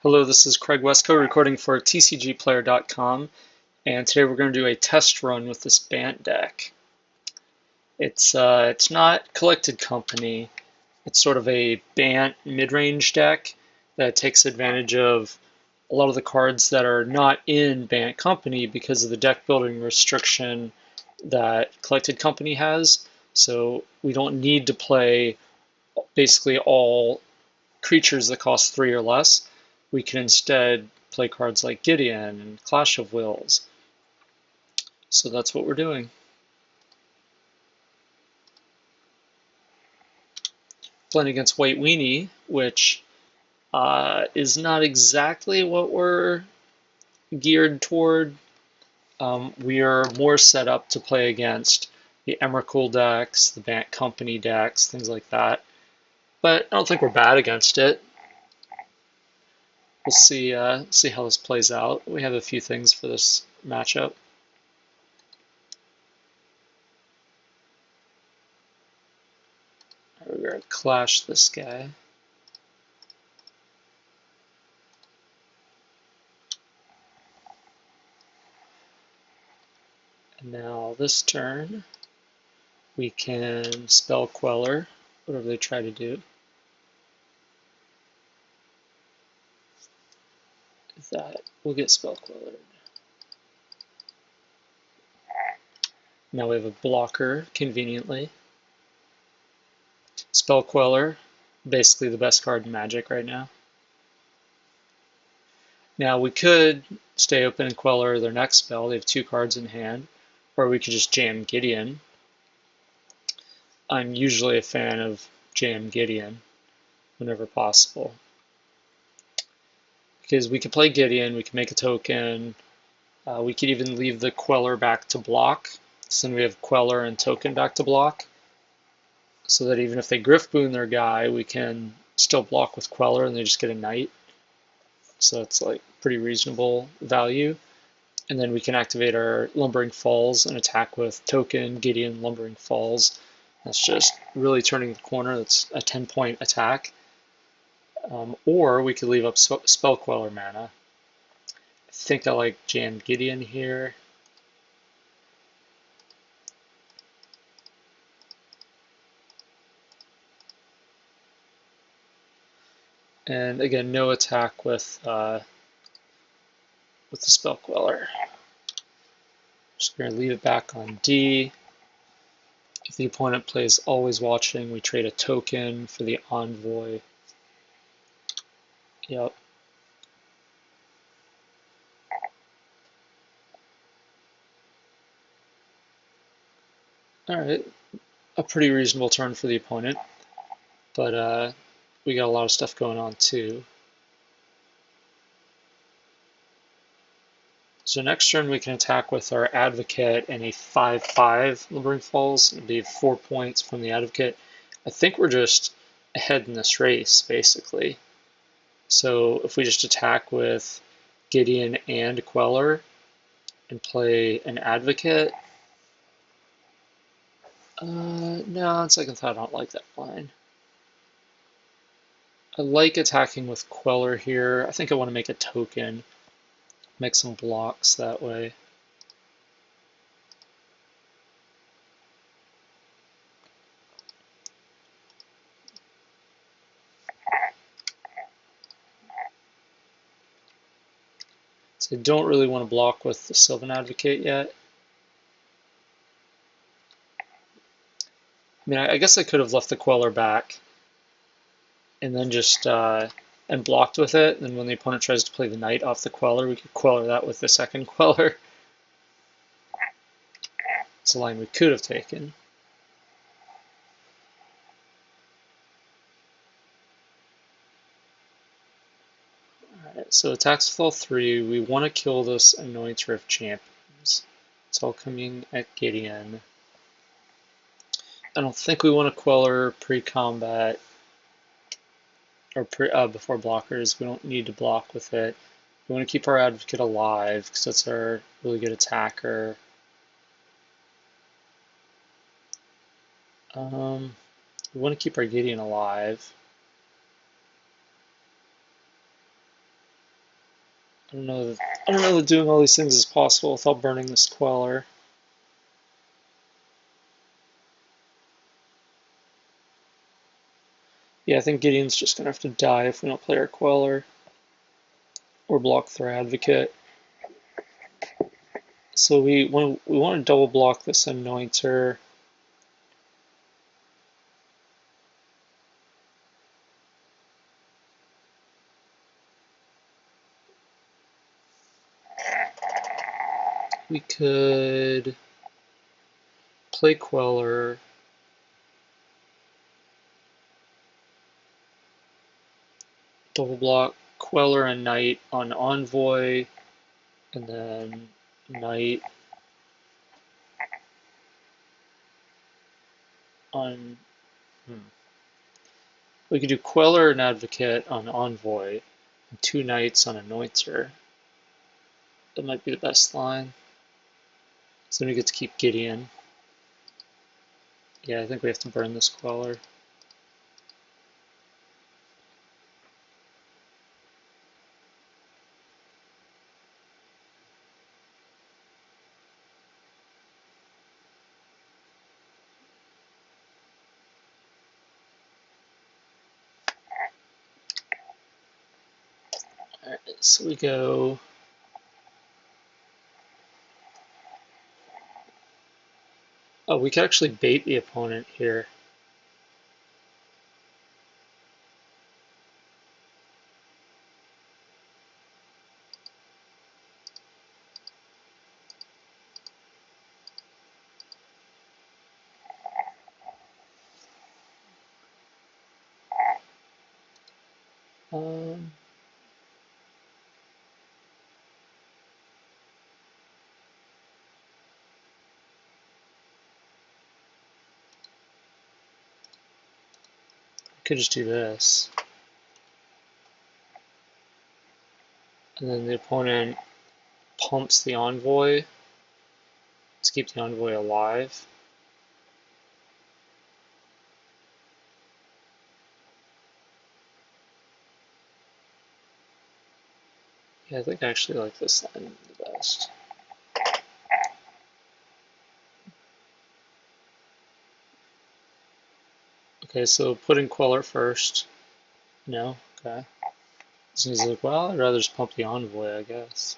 Hello, this is Craig Wescoe recording for TCGplayer.com, and today we're going to do a test run with this Bant deck. It's not Collected Company. It's sort of a Bant mid-range deck that takes advantage of a lot of the cards that are not in Bant Company because of the deck building restriction that Collected Company has. So we don't need to play basically all creatures that cost 3 or less. We can instead play cards like Gideon and Clash of Wills. So that's what we're doing. Playing against White Weenie, which is not exactly what we're geared toward. We are more set up to play against the Emrakul decks, the Bant Company decks, things like that. But I don't think we're bad against it. We'll see how this plays out. We have a few things for this matchup. We're going to clash this guy. And now this turn, we can spell Queller, whatever they try to do. With that, we'll get spell Queller. Now we have a blocker, conveniently. Spell Queller, basically the best card in Magic right now. Now we could stay open and Queller their next spell. They have 2 cards in hand. Or we could just jam Gideon. I'm usually a fan of jam Gideon whenever possible. Because we could play Gideon, we can make a token, we could even leave the Queller back to block. So then we have Queller and token back to block. So that even if they Griff Boon their guy, we can still block with Queller and they just get a knight. So it's like pretty reasonable value. And then we can activate our Lumbering Falls and attack with token, Gideon, Lumbering Falls. That's just really turning the corner. That's a 10-point attack. Or we could leave up Spell Queller mana. I think I like Jam Gideon here. And again, no attack with the Spell Queller. Just going to leave it back on D. If the opponent plays Always Watching, we trade a token for the Envoy. Yep. Alright, a pretty reasonable turn for the opponent, but we got a lot of stuff going on too. So next turn we can attack with our Advocate and a 5/5 Lumbering Falls. It'd be 4 points from the Advocate. I think we're just ahead in this race, basically. So if we just attack with Gideon and Queller and play an Advocate, no, on second thought, I don't like that line. I like attacking with Queller here. I think I want to make a token. Make some blocks that way. So I don't really want to block with the Sylvan Advocate yet. I mean, I guess I could have left the Queller back and then just and blocked with it. And then when the opponent tries to play the Knight off the Queller, we could Queller that with the second Queller. It's a line we could have taken. Alright, so attacks with all 3. We want to kill this Anointer of Champions. It's all coming at Gideon. I don't think we want to Queller pre-combat or before blockers. We don't need to block with it. We want to keep our Advocate alive because that's our really good attacker. We want to keep our Gideon alive. I don't know that doing all these things is possible without burning this Queller. Yeah, I think Gideon's just gonna have to die if we don't play our Queller or block their Advocate. So we want to double block this Anointer. We could play Queller. Double block Queller and Knight on Envoy, and then Knight on... We could do Queller and Advocate on Envoy, and 2 Knights on Anointer. That might be the best line. So then we get to keep Gideon. Yeah, I think we have to burn this Queller. Alright, so we go... Oh, we could actually bait the opponent here. Could just do this. And then the opponent pumps the Envoy to keep the Envoy alive. Yeah, I think I actually like this line the best. Okay, so putting Queller first. No? Okay. So he's like, well, I'd rather just pump the Envoy, I guess.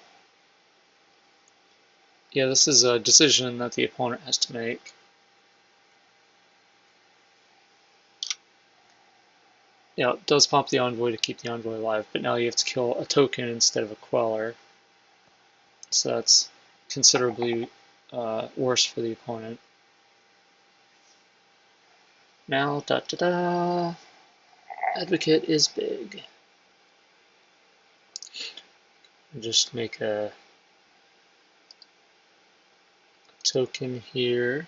Yeah, this is a decision that the opponent has to make. Yeah, it does pump the Envoy to keep the Envoy alive, but now you have to kill a token instead of a Queller. So that's considerably worse for the opponent. Now, da-da-da, Advocate is big. Just make a token here.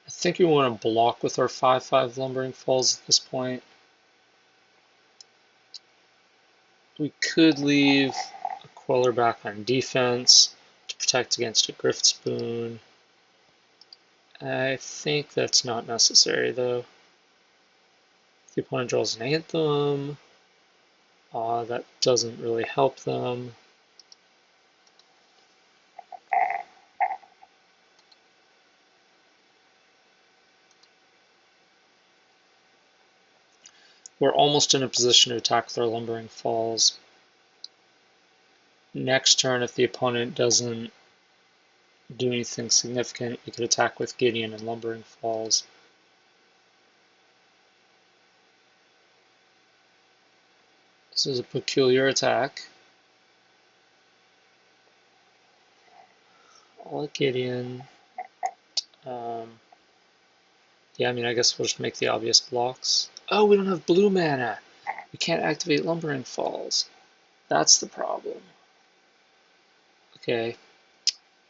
I think we want to block with our 5/5 Lumbering Falls at this point. We could leave a Queller back on defense to protect against a Grift Spoon. I think that's not necessary though. If the opponent draws an Anthem, that doesn't really help them. We're almost in a position to attack with our Lumbering Falls. Next turn, if the opponent doesn't do anything significant, we could attack with Gideon and Lumbering Falls. This is a peculiar attack. I'll let Gideon. Yeah, I mean, I guess we'll just make the obvious blocks. Oh, we don't have blue mana. We can't activate Lumbering Falls. That's the problem. Okay.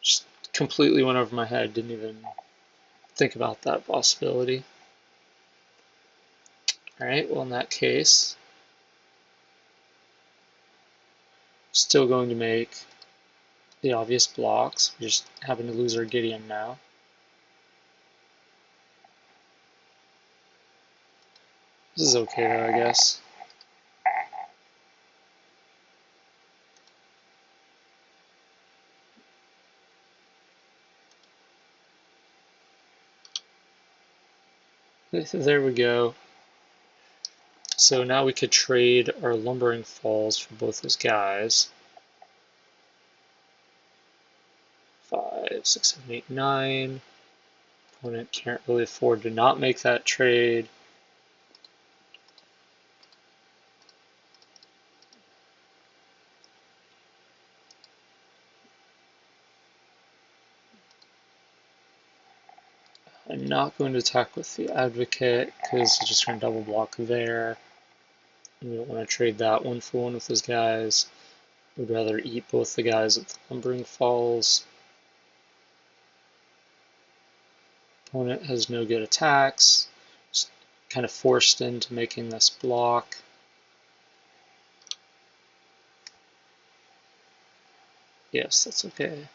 Just completely went over my head. Didn't even think about that possibility. Alright, well in that case, still going to make the obvious blocks. We're just having to lose our Gideon now. This is okay though, I guess. There we go. So now we could trade our Lumbering Falls for both those guys. 5, 6, 7, 8, 9. Opponent can't really afford to not make that trade. I'm not going to attack with the Advocate because it's just going to double block there. We don't want to trade that one for one with those guys. We'd rather eat both the guys at the Lumbering Falls. Opponent has no good attacks. Just kind of forced into making this block. Yes, that's okay.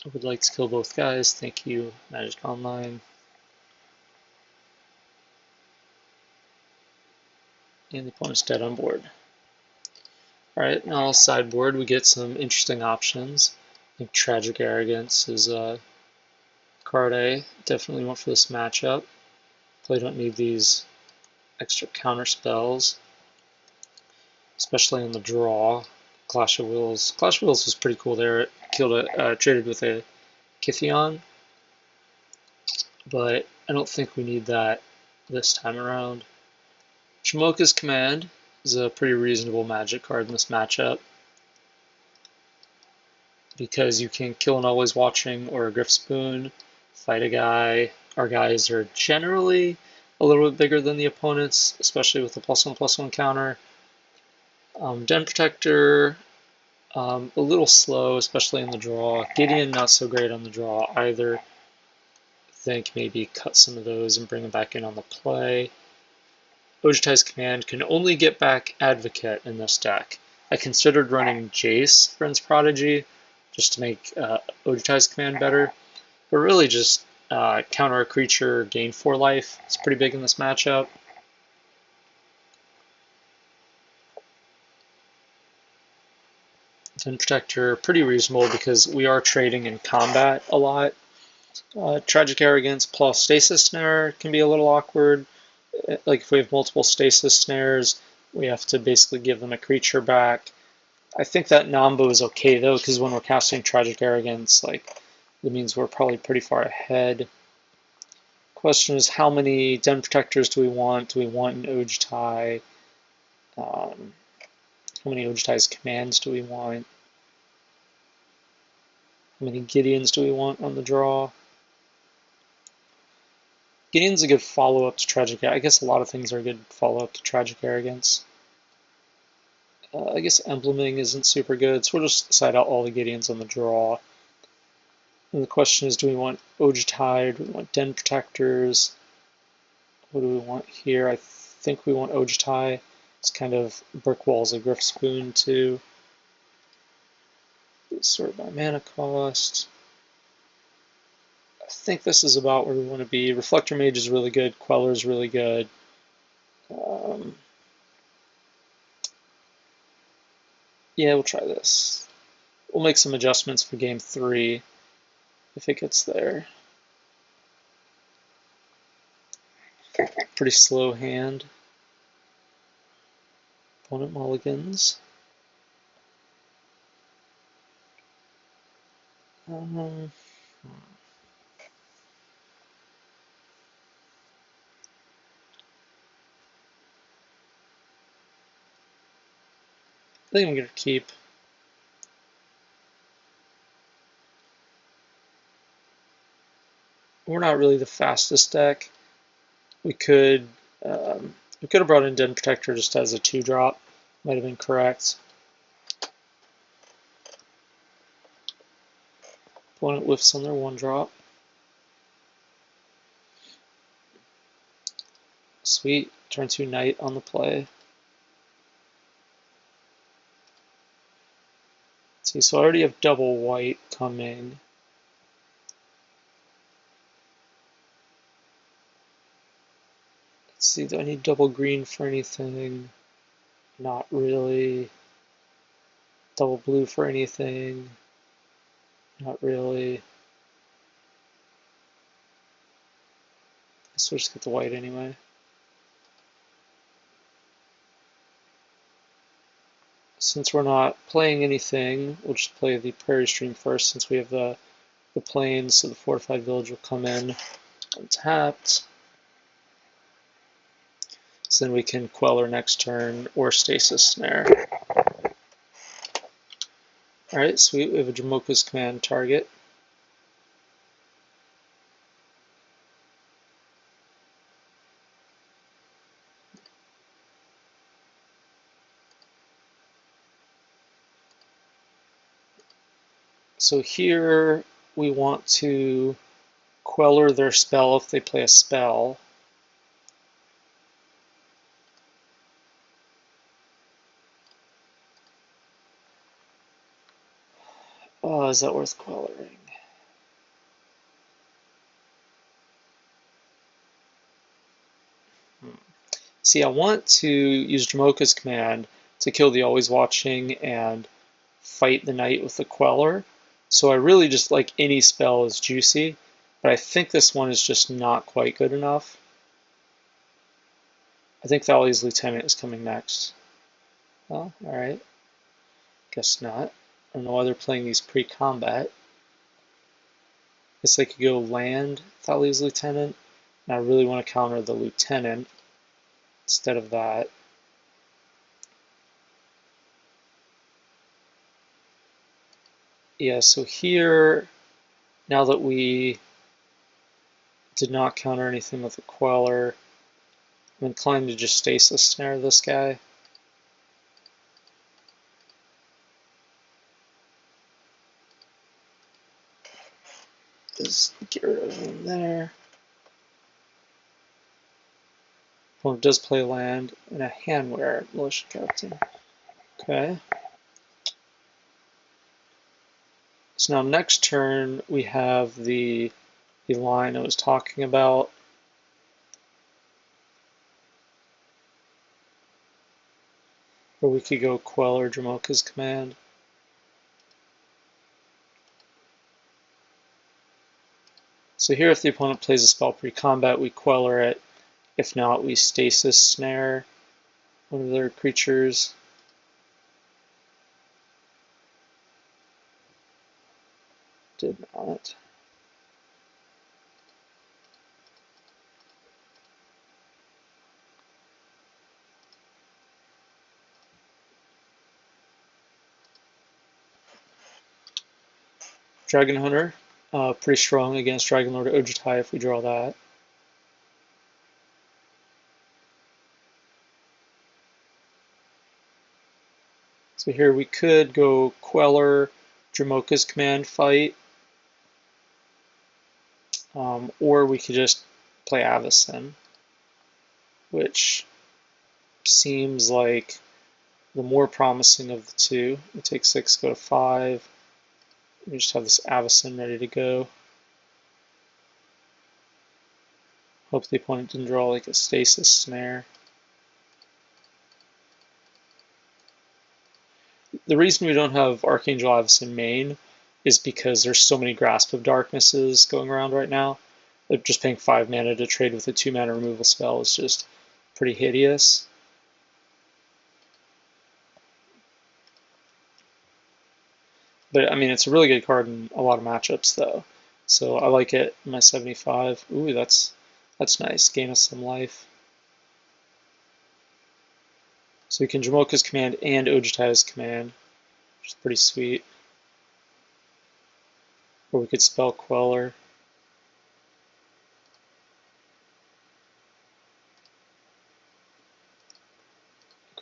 I would like to kill both guys. Thank you, Magic Online. And the opponent's dead on board. Alright, now sideboard we get some interesting options. I think Tragic Arrogance is a card I definitely want for this matchup. Probably don't need these extra counter spells, especially in the draw. Clash of Wills. Clash of Wills was pretty cool there. It traded with a Kithion, but I don't think we need that this time around. Shamoka's Command is a pretty reasonable Magic card in this matchup because you can kill an Always Watching or a Griff Spoon, fight a guy. Our guys are generally a little bit bigger than the opponents, especially with the +1/+1 counter. Den Protector, a little slow, especially in the draw. Gideon, not so great on the draw either. I think maybe cut some of those and bring them back in on the play. Ojutai's Command can only get back Advocate in this deck. I considered running Jace, Friend's Prodigy, just to make Ojutai's Command better, but really just counter a creature, gain 4 life. It's pretty big in this matchup. Den Protector, pretty reasonable because we are trading in combat a lot. Tragic Arrogance plus Stasis Snare can be a little awkward. Like if we have multiple Stasis Snares, we have to basically give them a creature back. I think that Nambo is okay though, because when we're casting Tragic Arrogance, like it means we're probably pretty far ahead. Question is, how many Den Protectors do we want? Do we want an Ojutai? How many Ojutai's Commands do we want? How many Gideons do we want on the draw? Gideon's a good follow-up to Tragic Arrogance. I guess a lot of things are a good follow-up to Tragic Arrogance. I guess Embleming isn't super good, so we'll just side out all the Gideons on the draw. And the question is, do we want Ojutai, or do we want Den Protectors? What do we want here? I think we want Ojutai. It's kind of brick walls a Griff Spoon too. Sort by mana cost. I think this is about where we want to be. Reflector Mage is really good. Queller is really good. Yeah, we'll try this. We'll make some adjustments for game 3 if it gets there. Pretty slow hand. Opponent mulligans. I think I'm going to keep. We're not really the fastest deck. We could have brought in Den Protector just as a 2-drop. Might have been correct. Opponent whiffs on their 1-drop. Sweet. Turn 2 Knight on the play. Let's see, so I already have double white coming. Let's see, do I need double green for anything? Not really. Double blue for anything? Not really. So we'll just get the white anyway. Since we're not playing anything, we'll just play the Prairie Stream first since we have the plains, so the fortified village will come in untapped. So then we can Queller next turn or Stasis Snare. Alright, sweet, we have a Jamoka's Command target. So here we want to Queller their spell if they play a spell. Oh, is that worth Quellering? See, I want to use Jamoka's Command to kill the Always Watching and fight the Knight with the Queller. So I really just like any spell is juicy, but I think this one is just not quite good enough. I think Thalia's Lieutenant is coming next. Oh, alright. Guess not. I don't know why they're playing these pre-combat. Guess they could go land Thalia's Lieutenant, and I really want to counter the Lieutenant instead of that. Yeah, so here, now that we did not counter anything with a Queller, I'm inclined to just Stasis Snare this guy. Just get rid of him there. Opponent does play land and a Handwear Militia Captain. Okay. So now next turn we have the line I was talking about. Or we could go Queller Jamoka's Command. So here if the opponent plays a spell pre-combat, we Queller it. If not, we Stasis Snare one of their creatures. Did not. Dragon Hunter, pretty strong against Dragon Lord Ojutai if we draw that. So here we could go Queller, Jamoka's Command fight, or we could just play Avacyn, which seems like the more promising of the two. We take 6, go to 5. We just have this Avacyn ready to go. Hope the opponent didn't draw like a Stasis Snare. The reason we don't have Archangel Avacyn main is because there's so many Grasp of Darknesses going around right now. They're just paying 5 mana to trade with a 2 mana removal spell is just pretty hideous. But I mean, it's a really good card in a lot of matchups, though. So I like it in my 75. Ooh, that's nice. Gain us some life. So we can Jamoka's Command and Ojutai's Command, which is pretty sweet. Or we could spell Queller.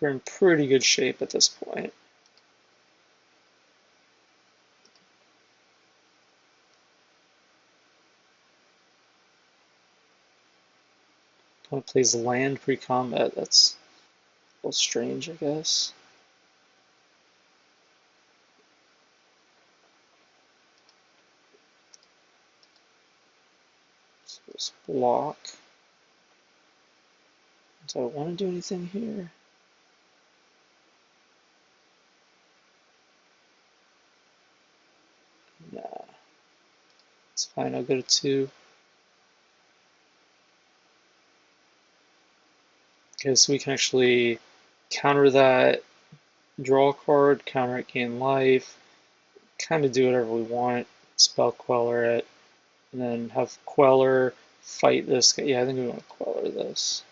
We're in pretty good shape at this point. Opponent plays land pre-combat. That's a little strange, I guess. So let's block. Do I want to do anything here? Nah. It's fine, I'll go to 2. Okay, so we can actually counter that, draw a card, counter it, gain life, kind of do whatever we want, spell Queller it, and then have Queller fight this guy. Yeah, I think we want to Queller this.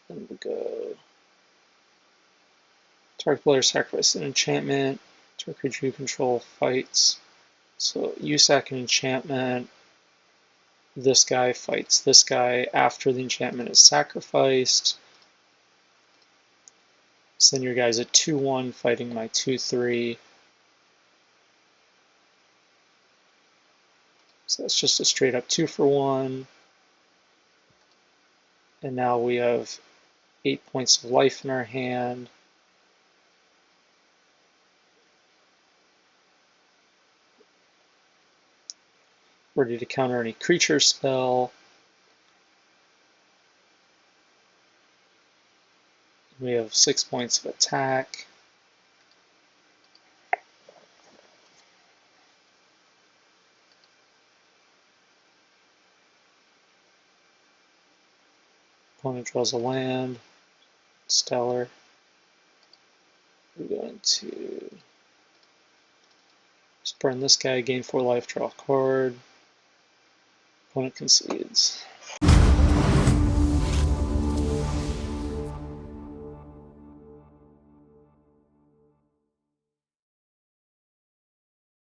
Then we go. Target player sacrifice an enchantment. Target creature you control fights. So you sack an enchantment. This guy fights this guy after the enchantment is sacrificed. Send your guys a 2/1 fighting my 2/3. So that's just a straight up 2-for-1. And now we have 8 points of life in our hand. Ready to counter any creature spell. We have 6 points of attack. Opponent draws a land. Stellar. We're going to just burn this guy, gain 4 life, draw a card. Opponent concedes.